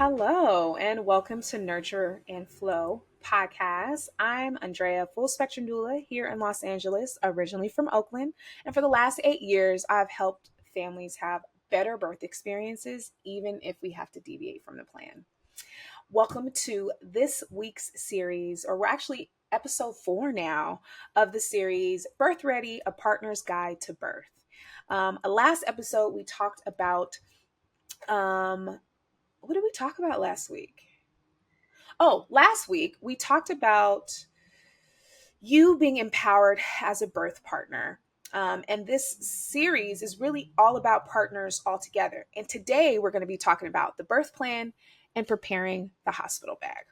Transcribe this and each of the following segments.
Hello, and welcome to Nurture and Flow podcast. I'm Andrea, full spectrum doula here in Los Angeles, originally from Oakland. And for the last 8 years, I've helped families have better birth experiences, even if we have to deviate from the plan. Welcome to this week's series, or we're actually episode 4 now of the series Birth Ready, A Partner's Guide to Birth. Last episode, we talked about what did we talk about last week? Oh, last week we talked about you being empowered as a birth partner. And this series is really all about partners altogether. And today we're going to be talking about the birth plan and preparing the hospital bag.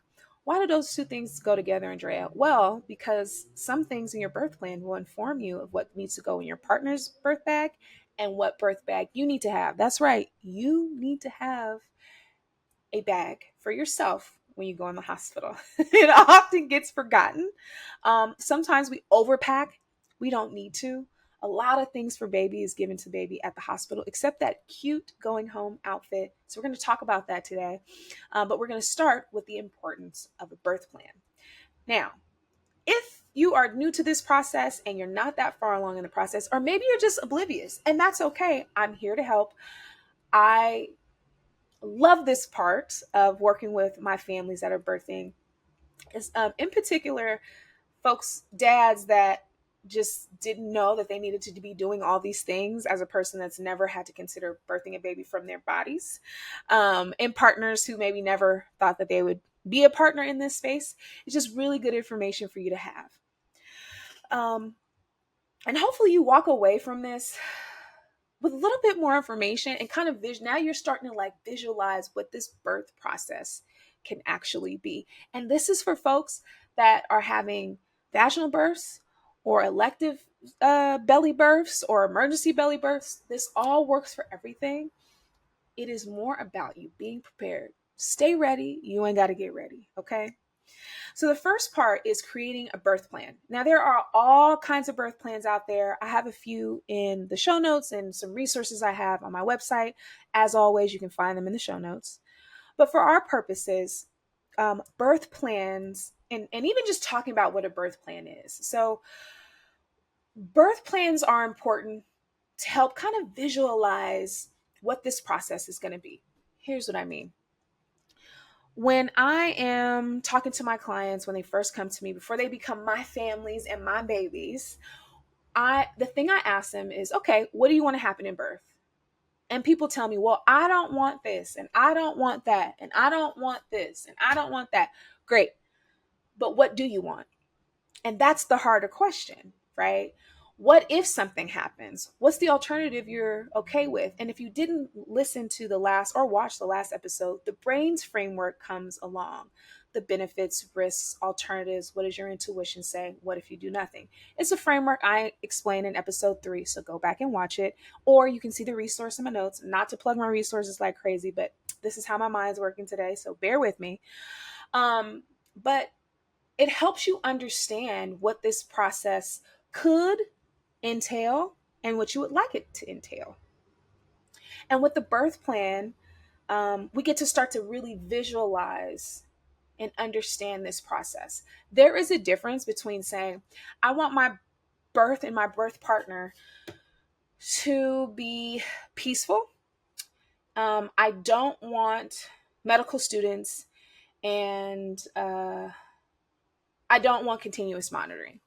Why do those two things go together, Andrea? Well, because some things in your birth plan will inform you of what needs to go in your partner's birth bag and what birth bag you need to have. That's right. You need to have a bag for yourself when you go in the hospital. It often gets forgotten. Sometimes we overpack. We don't need to. A lot of things for baby is given to baby at the hospital, except that cute going home outfit. So we're going to talk about that today. But we're going to start with the importance of a birth plan. Now, if you are new to this process and you're not that far along in the process, or maybe you're just oblivious, and that's okay. I'm here to help. I love this part of working with my families that are birthing is in particular folks, dads that just didn't know that they needed to be doing all these things as a person that's never had to consider birthing a baby from their bodies, and partners who maybe never thought that they would be a partner in this space. It's just really good information for you to have, and hopefully you walk away from this with a little bit more information and kind of vision. Now you're starting to visualize what this birth process can actually be. And this is for folks that are having vaginal births or elective belly births or emergency belly births. This all works for everything. It is more about you being prepared. Stay ready. You ain't got to get ready. Okay. So the first part is creating a birth plan. Now, there are all kinds of birth plans out there. I have a few in the show notes and some resources I have on my website. As always, you can find them in the show notes. But for our purposes, birth plans, and even just talking about what a birth plan is. So birth plans are important to help kind of visualize what this process is going to be. Here's what I mean. When I am talking to my clients, when they first come to me, before they become my families and my babies, the thing I ask them is, okay, what do you want to happen in birth? And people tell me, well, I don't want this, and I don't want that, and I don't want this, and I don't want that. Great. But what do you want? And that's the harder question, right? What if something happens? What's the alternative you're okay with? And if you didn't listen to the last or watch the last episode, the brain's framework comes along. The benefits, risks, alternatives. What does your intuition say? What if you do nothing? It's a framework I explain in episode 3. So go back and watch it. Or you can see the resource in my notes. Not to plug my resources like crazy, but this is how my mind's working today. So bear with me. But it helps you understand what this process could entail and what you would like it to entail. And with the birth plan, we get to start to really visualize and understand this process. There is a difference between saying, I want my birth and my birth partner to be peaceful. I don't want medical students, and I don't want continuous monitoring.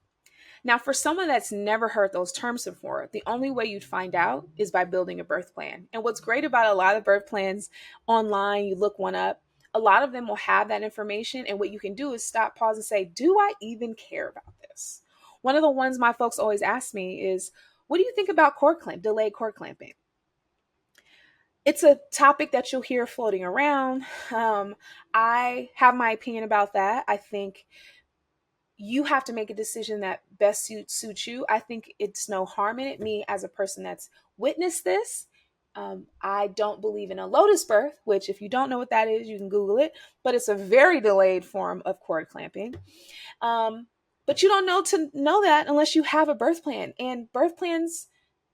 Now, for someone that's never heard those terms before, the only way you'd find out is by building a birth plan. And what's great about a lot of birth plans online, you look one up, a lot of them will have that information. And what you can do is stop, pause, and say, do I even care about this? One of the ones my folks always ask me is, what do you think about delayed cord clamping? It's a topic that you'll hear floating around. I have my opinion about that. I think you have to make a decision that best suits you. I think it's no harm in it. Me, as a person that's witnessed this, I don't believe in a lotus birth, which if you don't know what that is, you can Google it, but it's a very delayed form of cord clamping. But you don't know that unless you have a birth plan. And birth plans,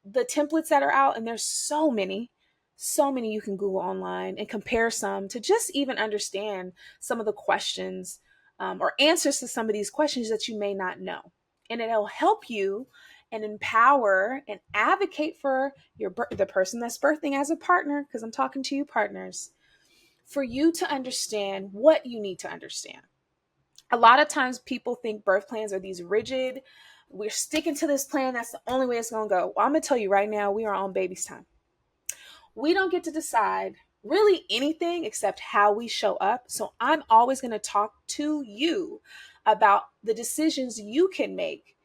the templates that are out, and there's so many, So many you can Google online and compare some to just even understand some of the questions, or answers to some of these questions that you may not know. And it'll help you and empower and advocate for the person that's birthing as a partner, because I'm talking to you partners, for you to understand what you need to understand. A lot of times people think birth plans are these rigid, we're sticking to this plan, that's the only way it's going to go. Well, I'm going to tell you right now, we are on baby's time. We don't get to decide really anything except how we show up. So I'm always going to talk to you about the decisions you can make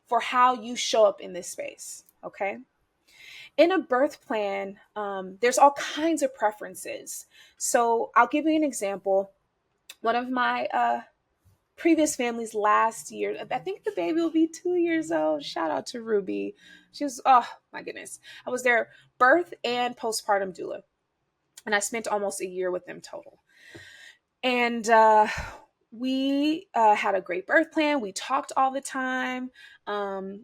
for how you show up in this space. Okay. In a birth plan, there's all kinds of preferences. So I'll give you an example. One of my previous families last year, I think the baby will be 2 years old. Shout out to Ruby. She was, oh my goodness. I was their birth and postpartum doula. And I spent almost a year with them total. And we had a great birth plan. We talked all the time.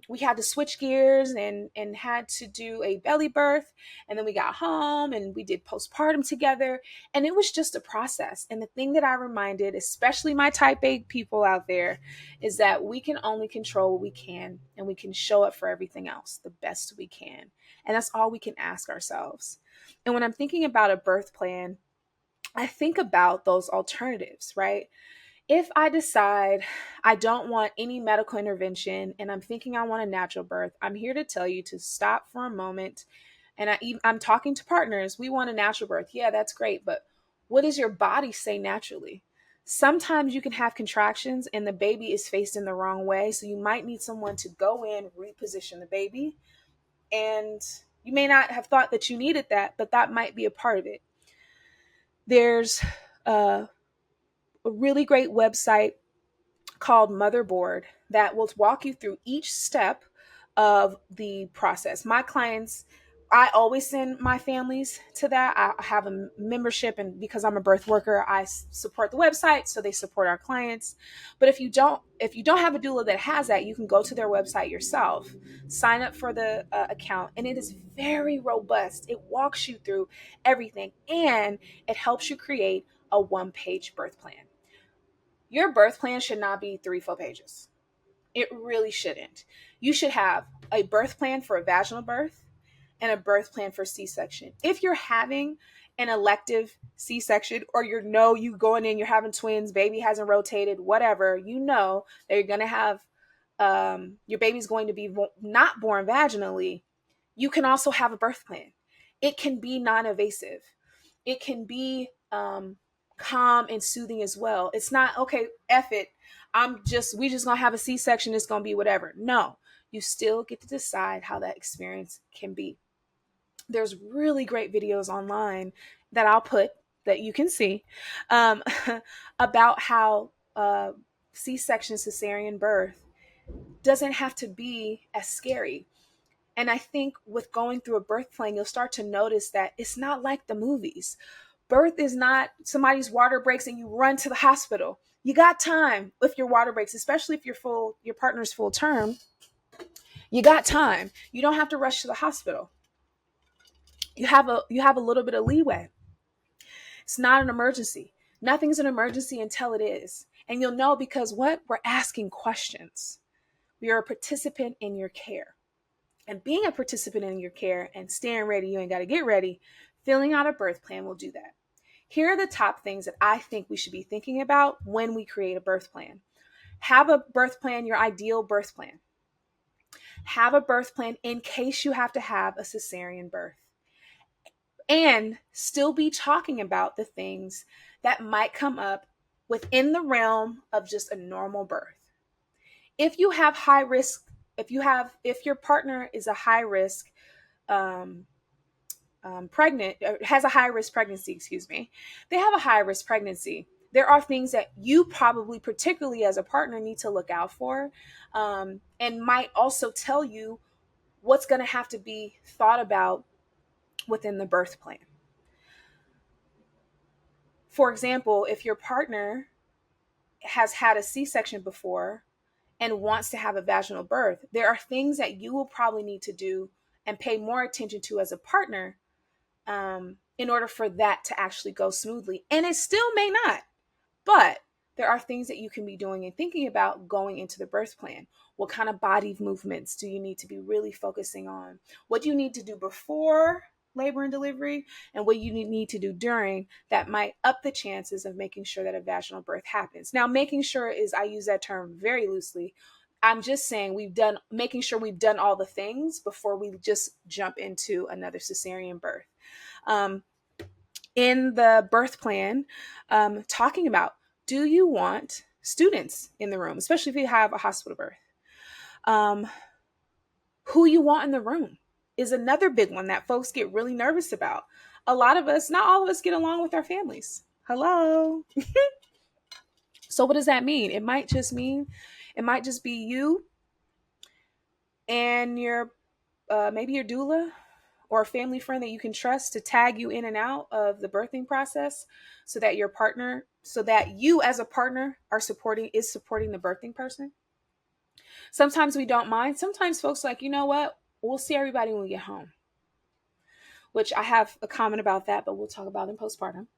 We had to switch gears and had to do a belly birth. And then we got home and we did postpartum together. And it was just a process. And the thing that I reminded, especially my type A people out there, is that we can only control what we can, and we can show up for everything else the best we can. And that's all we can ask ourselves. And when I'm thinking about a birth plan, I think about those alternatives, right? If I decide I don't want any medical intervention and I'm thinking I want a natural birth, I'm here to tell you to stop for a moment. And I'm talking to partners. We want a natural birth. Yeah, that's great. But what does your body say naturally? Sometimes you can have contractions and the baby is faced in the wrong way. So you might need someone to go in, reposition the baby. And you may not have thought that you needed that, but that might be a part of it. There's a really great website called Motherboard that will walk you through each step of the process. My clients, I always send my families to that. I have a membership, and because I'm a birth worker, I support the website, so they support our clients. But if you don't have a doula that has that, you can go to their website yourself, sign up for the account, and it is very robust. It walks you through everything, and it helps you create a one-page birth plan. Your birth plan should not be 3-4 pages. It really shouldn't. You should have a birth plan for a vaginal birth and a birth plan for C-section. If you're having an elective C-section, or you going in, you're having twins, baby hasn't rotated, whatever, you know that you're going to have, your baby's going to be not born vaginally, you can also have a birth plan. It can be non-invasive. It can be calm and soothing as well. It's not, okay, F it, we just gonna have a C-section, it's gonna be whatever. No, you still get to decide how that experience can be. There's really great videos online that I'll put that you can see, about how C-section cesarean birth doesn't have to be as scary. And I think with going through a birth plan, you'll start to notice that it's not like the movies. Birth is not somebody's water breaks and you run to the hospital. You got time if your water breaks, especially if your partner's full term. You got time. You don't have to rush to the hospital. You have a little bit of leeway. It's not an emergency. Nothing's an emergency until it is. And you'll know because what? We're asking questions. We are a participant in your care. And being a participant in your care and staying ready, you ain't got to get ready, filling out a birth plan will do that. Here are the top things that I think we should be thinking about when we create a birth plan. Have a birth plan, your ideal birth plan. Have a birth plan in case you have to have a cesarean birth. And still be talking about the things that might come up within the realm of just a normal birth. If you have high risk, if your partner is a high risk pregnant, has a high risk pregnancy, they have a high risk pregnancy, there are things that you probably, particularly as a partner, need to look out for, and might also tell you what's going to have to be thought about within the birth plan. For example, if your partner has had a C-section before and wants to have a vaginal birth, there are things that you will probably need to do and pay more attention to as a partner in order for that to actually go smoothly. And it still may not, but there are things that you can be doing and thinking about going into the birth plan. What kind of body movements do you need to be really focusing on? What do you need to do before labor and delivery, and what you need to do during, that might up the chances of making sure that a vaginal birth happens. Now, making sure is, I use that term very loosely. I'm just saying making sure we've done all the things before we just jump into another cesarean birth. In the birth plan, talking about, do you want students in the room, especially if you have a hospital birth? Who you want in the room is another big one that folks get really nervous about. A lot of us, not all of us, get along with our families. Hello. So what does that mean? It might just be you and your maybe your doula or a family friend that you can trust to tag you in and out of the birthing process, so that you as a partner supporting the birthing person. Sometimes we don't mind. Sometimes folks are like, you know what? We'll see everybody when we get home. Which I have a comment about that, but we'll talk about in postpartum.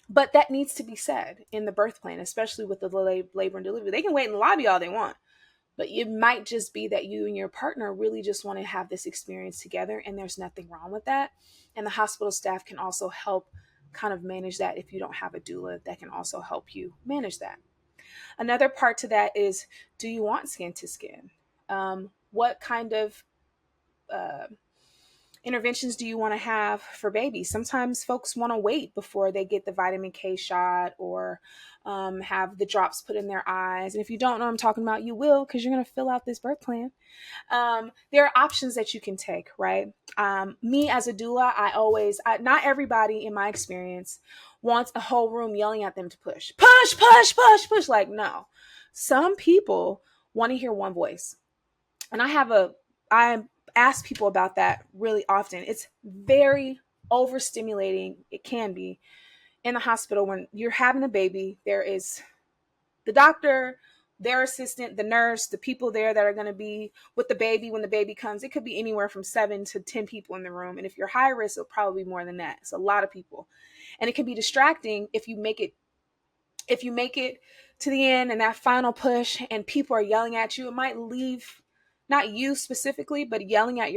But that needs to be said in the birth plan, especially with the labor and delivery. They can wait in the lobby all they want, but it might just be that you and your partner really just want to have this experience together, and there's nothing wrong with that. And the hospital staff can also help kind of manage that. If you don't have a doula, that can also help you manage that. Another part to that is, do you want skin to skin? What kind of interventions do you want to have for babies? Sometimes folks want to wait before they get the vitamin K shot, or have the drops put in their eyes. And if you don't know what I'm talking about, you will, because you're going to fill out this birth plan. There are options that you can take, right? Me as a doula, not everybody in my experience wants a whole room yelling at them to push. Push, push, push, push. Like, no. Some people want to hear one voice. And I ask people about that really often. It's very overstimulating. It can be in the hospital when you're having a baby. There is the doctor, their assistant, the nurse, the people there that are going to be with the baby when the baby comes. It could be anywhere from 7 to 10 people in the room. And if you're high risk, it'll probably be more than that. It's a lot of people. And it can be distracting if you make it to the end and that final push and people are yelling at you. It might leave, not you specifically, but yelling at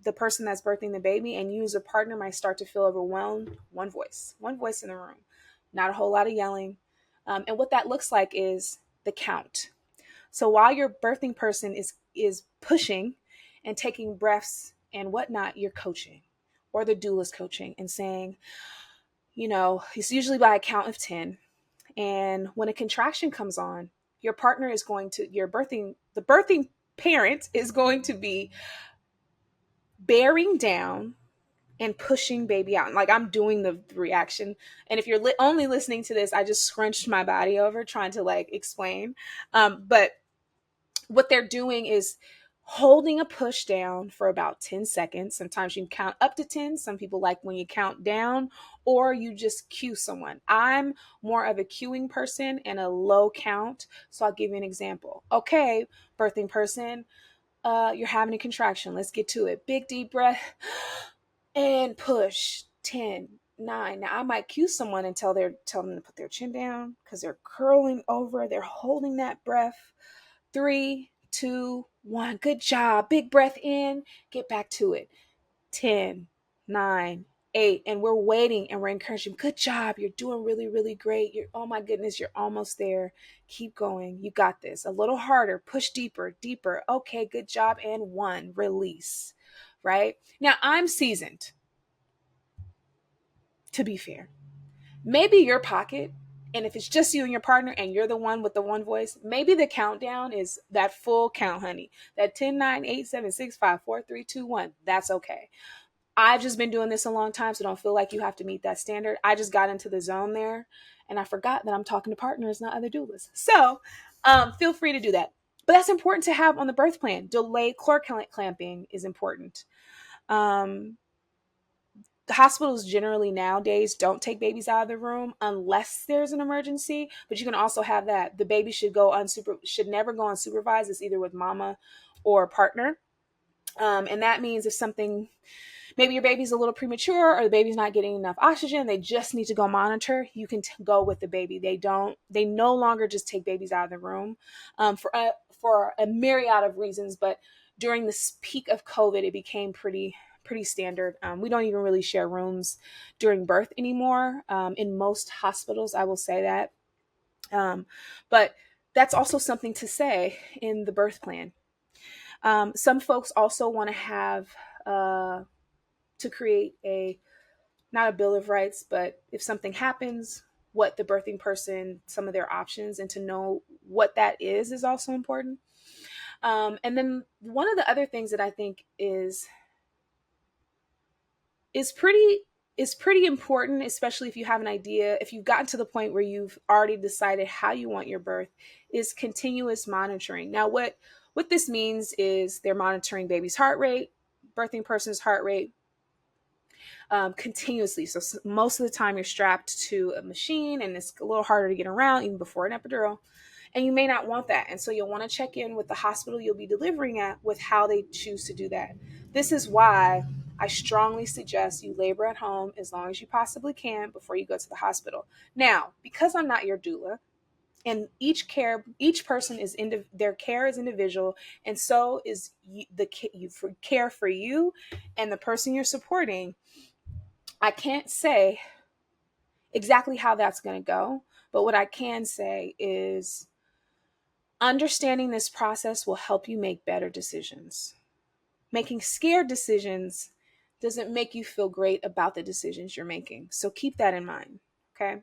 the person that's birthing the baby, and you as a partner might start to feel overwhelmed. One voice in the room, not a whole lot of yelling. And what that looks like is the count. So while your birthing person is pushing and taking breaths and whatnot, you're coaching, or the doula's coaching and saying, it's usually by a count of 10. And when a contraction comes on, the birthing parent is going to be bearing down and pushing baby out. Like, I'm doing the reaction. And if you're only listening to this, I just scrunched my body over trying to explain. But what they're doing is holding a push down for about 10 seconds. Sometimes you can count up to 10. Some people like when you count down, or you just cue someone. I'm more of a cueing person and a low count. So I'll give you an example. Okay, birthing person, you're having a contraction. Let's get to it. Big deep breath and push. 10, 9. Now I might cue someone and tell them to put their chin down because they're curling over. They're holding that breath. 3, 2, 1. Good job. Big breath in. Get back to it. 10, 9, 8. And we're waiting and we're encouraging. Good job. You're doing really, really great. Oh my goodness, you're almost there. Keep going. You got this. A little harder. Push deeper, deeper. Okay, good job. And 1. Release. Right? Now I'm seasoned, to be fair. Maybe your pocket, and if it's just you and your partner and you're the one with the one voice, maybe the countdown is that full count, honey. That 10, 9, 8, 7, 6, 5, 4, 3, 2, 1. That's okay. I've just been doing this a long time, so don't feel like you have to meet that standard. I just got into the zone there, and I forgot that I'm talking to partners, not other doulas. So feel free to do that. But that's important to have on the birth plan. Delayed cord clamping is important. The hospitals generally nowadays don't take babies out of the room unless there's an emergency, but you can also have that. The baby should never go unsupervised. It's either with mama or partner. And that means if something, maybe your baby's a little premature or the baby's not getting enough oxygen, they just need to go monitor, you can go with the baby. They no longer just take babies out of the room for a myriad of reasons. But during this peak of COVID, it became pretty standard. We don't even really share rooms during birth anymore in most hospitals, I will say that. But that's also something to say in the birth plan. Some folks also want to have to create not a bill of rights, but if something happens, what the birthing person, some of their options, and to know what that is also important. And then one of the other things that I think is pretty important, especially if you have an idea, if you've gotten to the point where you've already decided how you want your birth, is continuous monitoring. Now, what this means is they're monitoring baby's heart rate, birthing person's heart rate, continuously. So most of the time you're strapped to a machine and it's a little harder to get around even before an epidural. And you may not want that. And so you'll want to check in with the hospital you'll be delivering at with how they choose to do that. This is why I strongly suggest you labor at home as long as you possibly can before you go to the hospital. Now, because I'm not your doula, and each person is their care is individual, and so is care for you and the person you're supporting. I can't say exactly how that's going to go, but what I can say is understanding this process will help you make better decisions. Making scared decisions doesn't make you feel great about the decisions you're making. So keep that in mind, okay?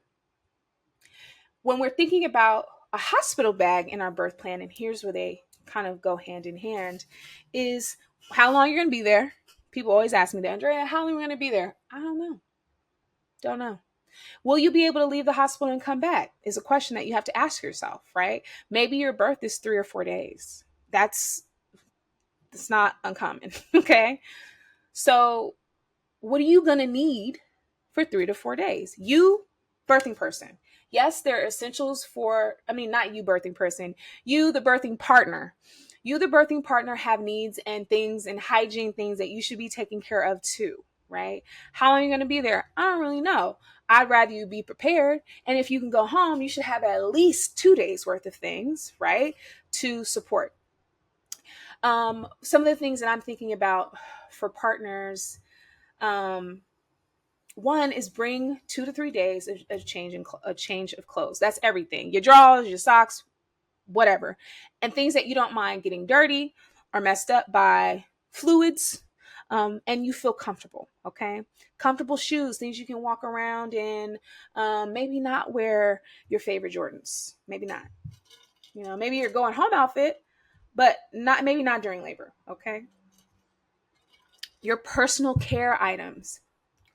When we're thinking about a hospital bag in our birth plan, and here's where they kind of go hand in hand, is how long you're going to be there. People always ask me that, Andrea, how long are we going to be there? I don't know. Don't know. Will you be able to leave the hospital and come back? Is a question that you have to ask yourself, right? Maybe your birth is 3 or 4 days. That's not uncommon, okay? So what are you going to need for 3 to 4 days? You, birthing person. Yes, there are essentials not you, birthing person, you, the birthing partner. You, the birthing partner, have needs and things and hygiene things that you should be taking care of too, right? How long are you going to be there? I don't really know. I'd rather you be prepared. And if you can go home, you should have at least 2 days worth of things, right, to support. Some of the things that I'm thinking about for partners, one is bring 2 to 3 days of a change of clothes. That's everything. Your drawers, your socks, whatever. And things that you don't mind getting dirty or messed up by fluids, and you feel comfortable, okay? Comfortable shoes, things you can walk around in. Maybe not wear your favorite Jordans. Maybe not. Maybe your going home outfit, but maybe not during labor, okay? Your personal care items.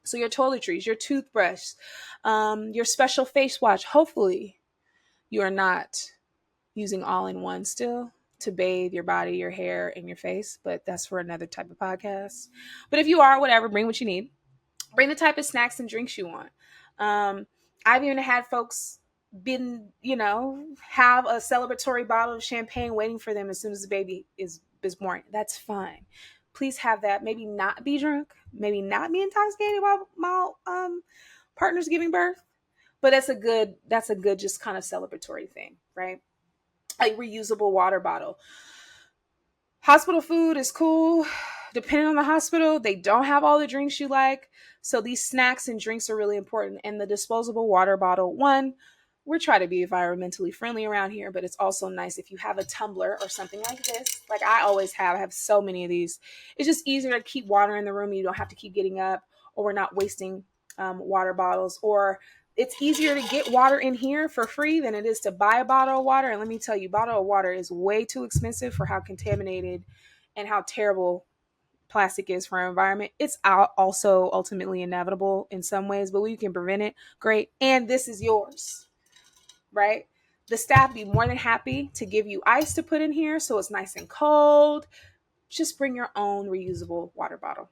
So your toiletries, your toothbrush, your special face wash. Hopefully you are not using all-in-one still to bathe your body, your hair, and your face, but that's for another type of podcast. But if you are, whatever, bring what you need. Bring the type of snacks and drinks you want. I've even had folks have a celebratory bottle of champagne waiting for them as soon as the baby is born. That's fine. Please have that. Maybe not be drunk. Maybe not be intoxicated while partner's giving birth. But that's a good just kind of celebratory thing, right? A reusable water bottle. Hospital food is cool. Depending on the hospital, they don't have all the drinks you like. So these snacks and drinks are really important. And the disposable water bottle, we're trying to be environmentally friendly around here, but it's also nice if you have a tumbler or something like this. Like I always have. I have so many of these. It's just easier to keep water in the room. You don't have to keep getting up, or we're not wasting water bottles, or it's easier to get water in here for free than it is to buy a bottle of water. And let me tell you, bottle of water is way too expensive for how contaminated and how terrible plastic is for our environment. It's also ultimately inevitable in some ways, but we can prevent it. Great. And this is yours, right? The staff be more than happy to give you ice to put in here so it's nice and cold. Just bring your own reusable water bottle.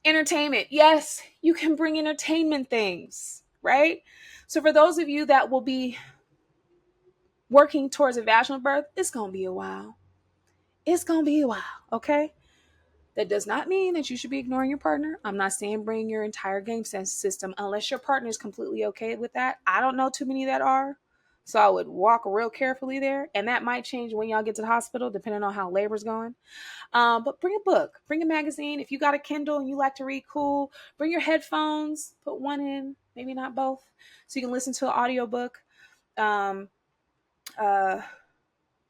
Entertainment. Yes, you can bring entertainment things, right? So for those of you that will be working towards a vaginal birth, it's going to be a while. It's going to be a while, okay? That does not mean that you should be ignoring your partner. I'm not saying bring your entire game sense system unless your partner is completely okay with that. I don't know too many that are. So I would walk real carefully there. And that might change when y'all get to the hospital, depending on how labor's going. But bring a book, bring a magazine. If you got a Kindle and you like to read, cool. Bring your headphones, put one in, maybe not both, so you can listen to an audiobook. Um, uh,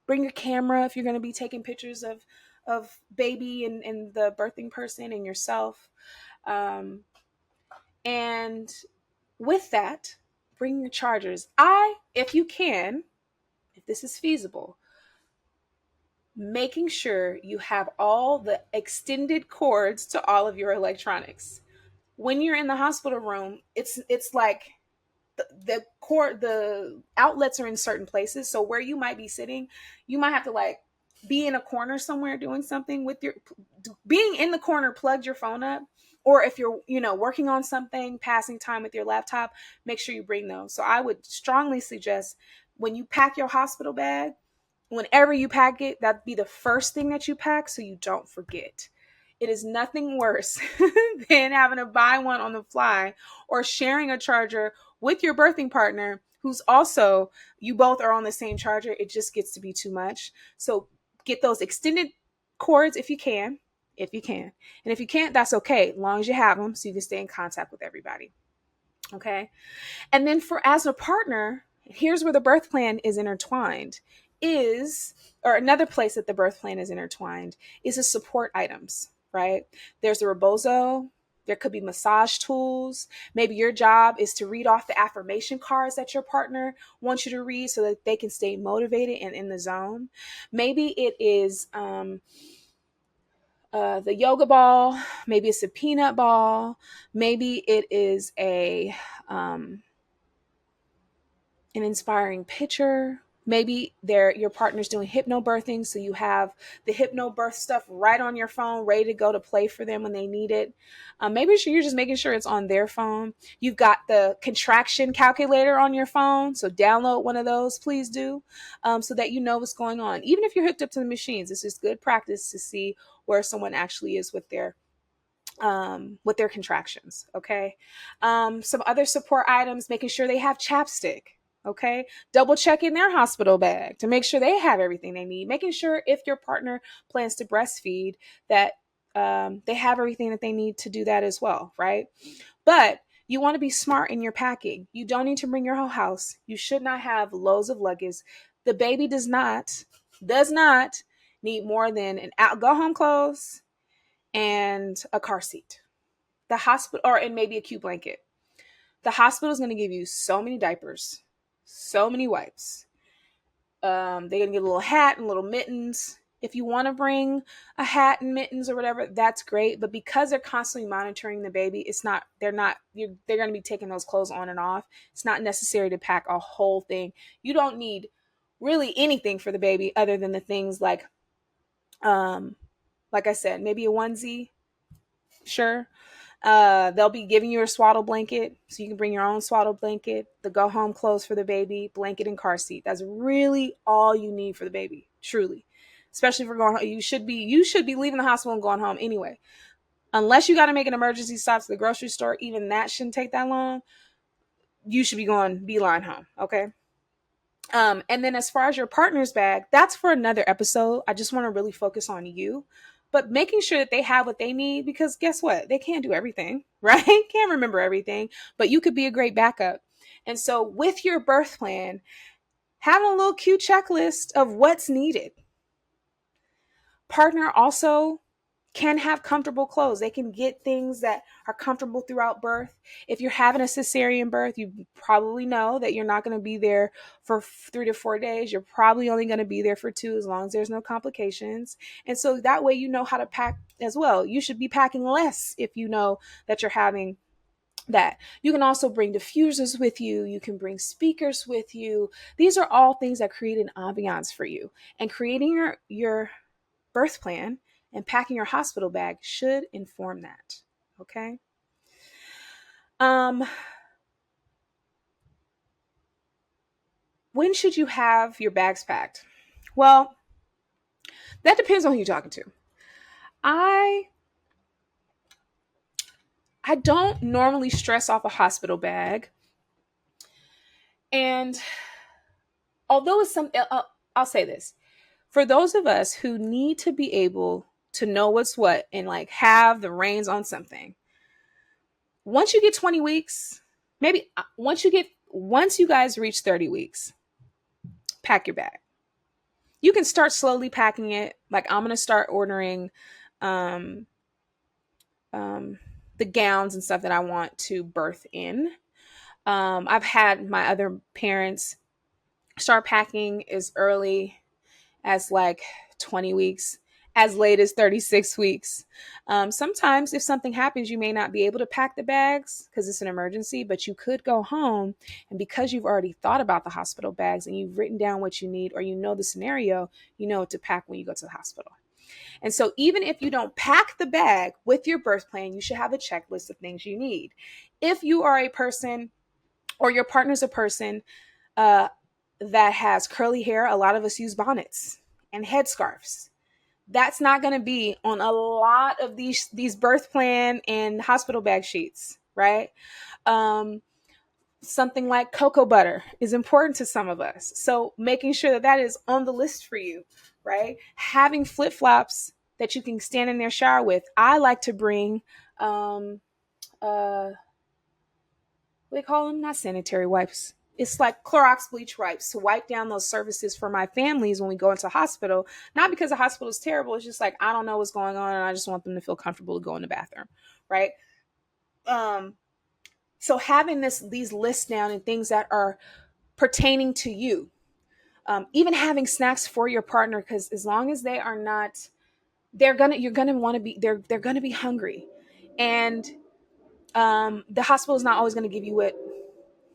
Bring your camera if you're going to be taking pictures of baby and the birthing person and yourself. Um, and with that, bring your chargers. If you can, if this is feasible, making sure you have all the extended cords to all of your electronics. When you're in the hospital room, it's like the outlets are in certain places. So where you might be sitting, you might have to like be in a corner somewhere doing something with your being in the corner, plugged your phone up. Or if you're, working on something, passing time with your laptop, make sure you bring those. So I would strongly suggest when you pack your hospital bag, whenever you pack it, that'd be the first thing that you pack so you don't forget. It is nothing worse than having to buy one on the fly or sharing a charger with your birthing partner who's also, you both are on the same charger. It just gets to be too much. So get those extended cords if you can. If you can. And if you can't, that's okay, as long as you have them so you can stay in contact with everybody. Okay. And then as a partner, here's where the birth plan is intertwined or another place that the birth plan is intertwined is the support items, right? There's a rebozo. There could be massage tools. Maybe your job is to read off the affirmation cards that your partner wants you to read so that they can stay motivated and in the zone. Maybe it is the yoga ball. Maybe it's a peanut ball. Maybe it is an inspiring picture. Maybe your partner's doing hypnobirthing, so you have the hypnobirth stuff right on your phone, ready to go to play for them when they need it. Maybe you're just making sure it's on their phone. You've got the contraction calculator on your phone, so download one of those, please do, so that you know what's going on. Even if you're hooked up to the machines, it's just good practice to see where someone actually is with their contractions. Okay. Some other support items, making sure they have chapstick. Okay. Double checking their hospital bag to make sure they have everything they need. Making sure if your partner plans to breastfeed that they have everything that they need to do that as well. Right. But you want to be smart in your packing. You don't need to bring your whole house. You should not have loads of luggage. The baby does not need more than an go home clothes and a car seat. The hospital, and maybe a cute blanket. The hospital is going to give you so many diapers, so many wipes. They're going to get a little hat and little mittens. If you want to bring a hat and mittens or whatever, that's great. But because they're constantly monitoring the baby, they're going to be taking those clothes on and off. It's not necessary to pack a whole thing. You don't need really anything for the baby other than the things like I said, maybe a onesie. Sure. They'll be giving you a swaddle blanket, so you can bring your own swaddle blanket, the go home clothes for the baby, blanket and car seat. That's really all you need for the baby, truly. Especially if you're going home. You should be leaving the hospital and going home anyway. Unless you got to make an emergency stop to the grocery store, even that shouldn't take that long. You should be going beeline home, okay? And then as far as your partner's bag, that's for another episode. I just want to really focus on you, but making sure that they have what they need, because guess what? They can't do everything, right? Can't remember everything, but you could be a great backup. And so with your birth plan, having a little cute checklist of what's needed. Partner also can have comfortable clothes. They can get things that are comfortable throughout birth. If you're having a cesarean birth, you probably know that you're not going to be there for 3 to 4 days. You're probably only going to be there for 2, as long as there's no complications. And so that way you know how to pack as well. You should be packing less if you know that you're having that. You can also bring diffusers with you. You can bring speakers with you. These are all things that create an ambiance for you. And creating your birth plan and packing your hospital bag should inform that. Okay. When should you have your bags packed? Well, that depends on who you're talking to. I I don't normally stress off a hospital bag. And although it's I'll say this, for those of us who need to be able to know what's what and like have the reins on something, once you get 20 weeks, maybe once you guys reach 30 weeks, pack your bag. You can start slowly packing it. Like I'm going to start ordering um, the gowns and stuff that I want to birth in. I've had my other parents start packing as early as like 20 weeks, as late as 36 weeks. Sometimes, if something happens, you may not be able to pack the bags because it's an emergency, but you could go home. And because you've already thought about the hospital bags and you've written down what you need or you know the scenario, you know what to pack when you go to the hospital. And so, even if you don't pack the bag with your birth plan, you should have a checklist of things you need. If you are a person or your partner's a person uh, that has curly hair, a lot of us use bonnets and headscarves. That's not going to be on a lot of these birth plan and hospital bag sheets, right? Something like cocoa butter is important to some of us. So making sure that that is on the list for you, right? Having flip flops that you can stand in their shower with. I like to bring what do they call them? Not sanitary wipes. It's like Clorox bleach wipes to wipe down those surfaces for my families when we go into hospital. Not because the hospital is terrible. It's just like, I don't know what's going on and I just want them to feel comfortable to go in the bathroom. Right. So having these lists down and things that are pertaining to you, even having snacks for your partner, because as long as they are not, you're gonna want to be, they're gonna be hungry, and the hospital is not always going to give you what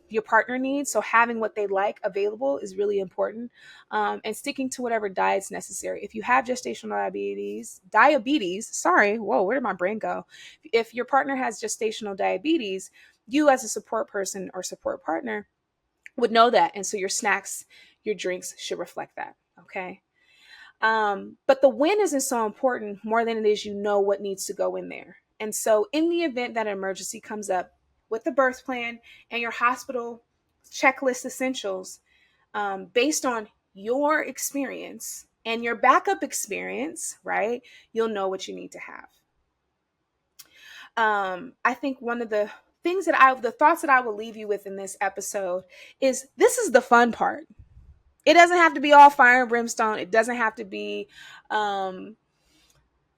your partner needs. So having what they like available is really important, and sticking to whatever diet's necessary. If you have gestational diabetes, whoa, where did my brain go? If your partner has gestational diabetes, you as a support person or support partner would know that. And so your snacks, your drinks should reflect that. Okay. But the when isn't so important more than it is, you know, what needs to go in there. And so in the event that an emergency comes up with the birth plan and your hospital checklist essentials, based on your experience and your backup experience, right, you'll know what you need to have. I think one of the the thoughts that I will leave you with in this episode is this is the fun part. It doesn't have to be all fire and brimstone. It doesn't have to be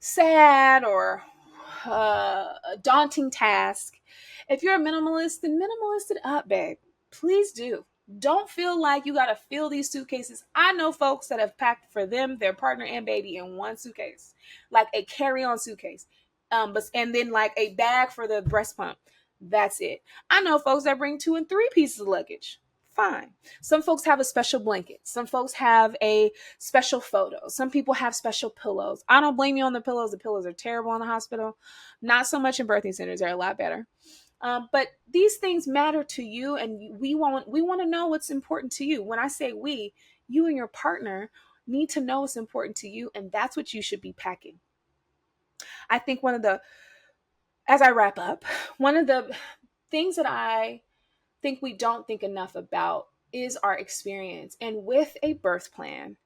sad or a daunting task. If you're a minimalist, then minimalist it up, babe. Please do. Don't feel like you got to fill these suitcases. I know folks that have packed for them, their partner, and baby in one suitcase, like a carry-on suitcase, and then like a bag for the breast pump. That's it. I know folks that bring 2 and 3 pieces of luggage. Fine. Some folks have a special blanket. Some folks have a special photo. Some people have special pillows. I don't blame you on the pillows. The pillows are terrible in the hospital. Not so much in birthing centers. They're a lot better. But these things matter to you, and we want to know what's important to you. When I say we, you and your partner need to know what's important to you, and that's what you should be packing. I think as I wrap up, one of the things that I think we don't think enough about is our experience. And with a birth plan,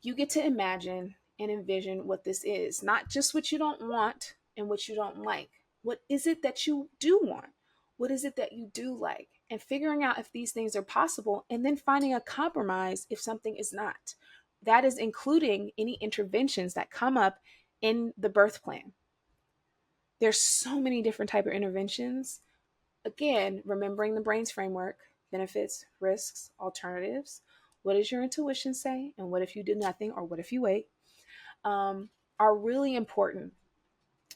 you get to imagine and envision what this is, not just what you don't want and what you don't like. What is it that you do want? What is it that you do like? And figuring out if these things are possible, and then finding a compromise if something is not. That is including any interventions that come up in the birth plan. There's so many different type of interventions. Again, remembering the brain's framework, benefits, risks, alternatives. What does your intuition say? And what if you did nothing, or what if you wait? Are really important.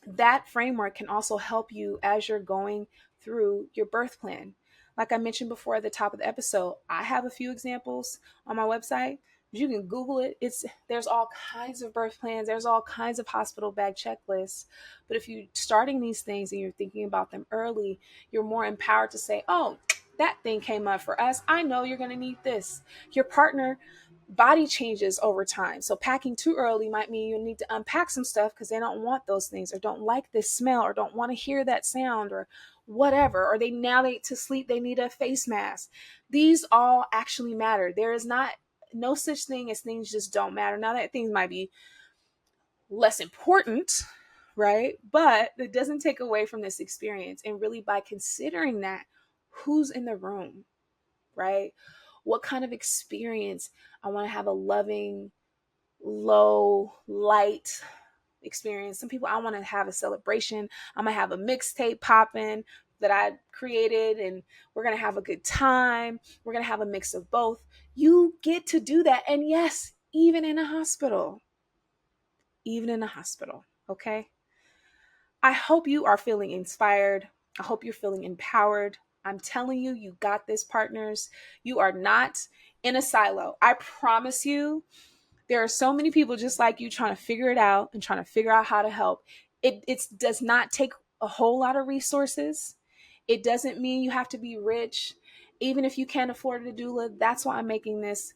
That framework can also help you as you're going through your birth plan. Like I mentioned before at the top of the episode, I have a few examples on my website. You can Google it. There's all kinds of birth plans. There's all kinds of hospital bag checklists. But if you're starting these things and you're thinking about them early, you're more empowered to say, oh, that thing came up for us. I know you're going to need this. Your partner, body changes over time. So packing too early might mean you need to unpack some stuff because they don't want those things or don't like this smell or don't want to hear that sound or whatever. Or they to sleep, they need a face mask. These all actually matter. There is not no such thing as things just don't matter. Now that things might be less important, right? But it doesn't take away from this experience. And really by considering that, who's in the room, right? What kind of experience? I want to have a loving, low, light experience. Some people, I want to have a celebration. I'm going to have a mixtape popping that I created and we're going to have a good time. We're going to have a mix of both. You get to do that. And yes, even in a hospital, okay? I hope you are feeling inspired. I hope you're feeling empowered. I'm telling you, you got this, partners. You are not in a silo. I promise you, there are so many people just like you trying to figure it out and trying to figure out how to help. It does not take a whole lot of resources. It doesn't mean you have to be rich. Even if you can't afford a doula, that's why I'm making this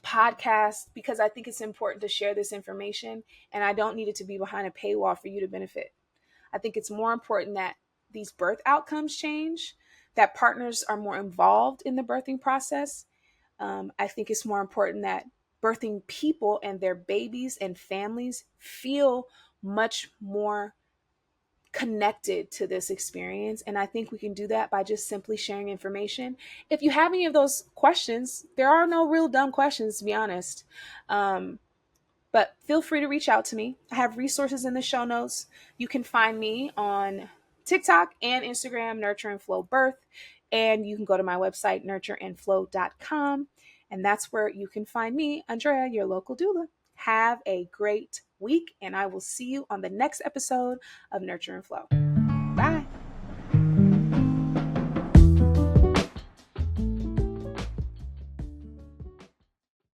podcast, because I think it's important to share this information and I don't need it to be behind a paywall for you to benefit. I think it's more important that these birth outcomes change, that partners are more involved in the birthing process. I think it's more important that birthing people and their babies and families feel much more connected to this experience. And I think we can do that by just simply sharing information. If you have any of those questions, there are no real dumb questions, to be honest. But feel free to reach out to me. I have resources in the show notes. You can find me on TikTok and Instagram, Nurture and Flow Birth. And you can go to my website, nurtureandflow.com. And that's where you can find me, Andrea, your local doula. Have a great week, and I will see you on the next episode of Nurture and Flow.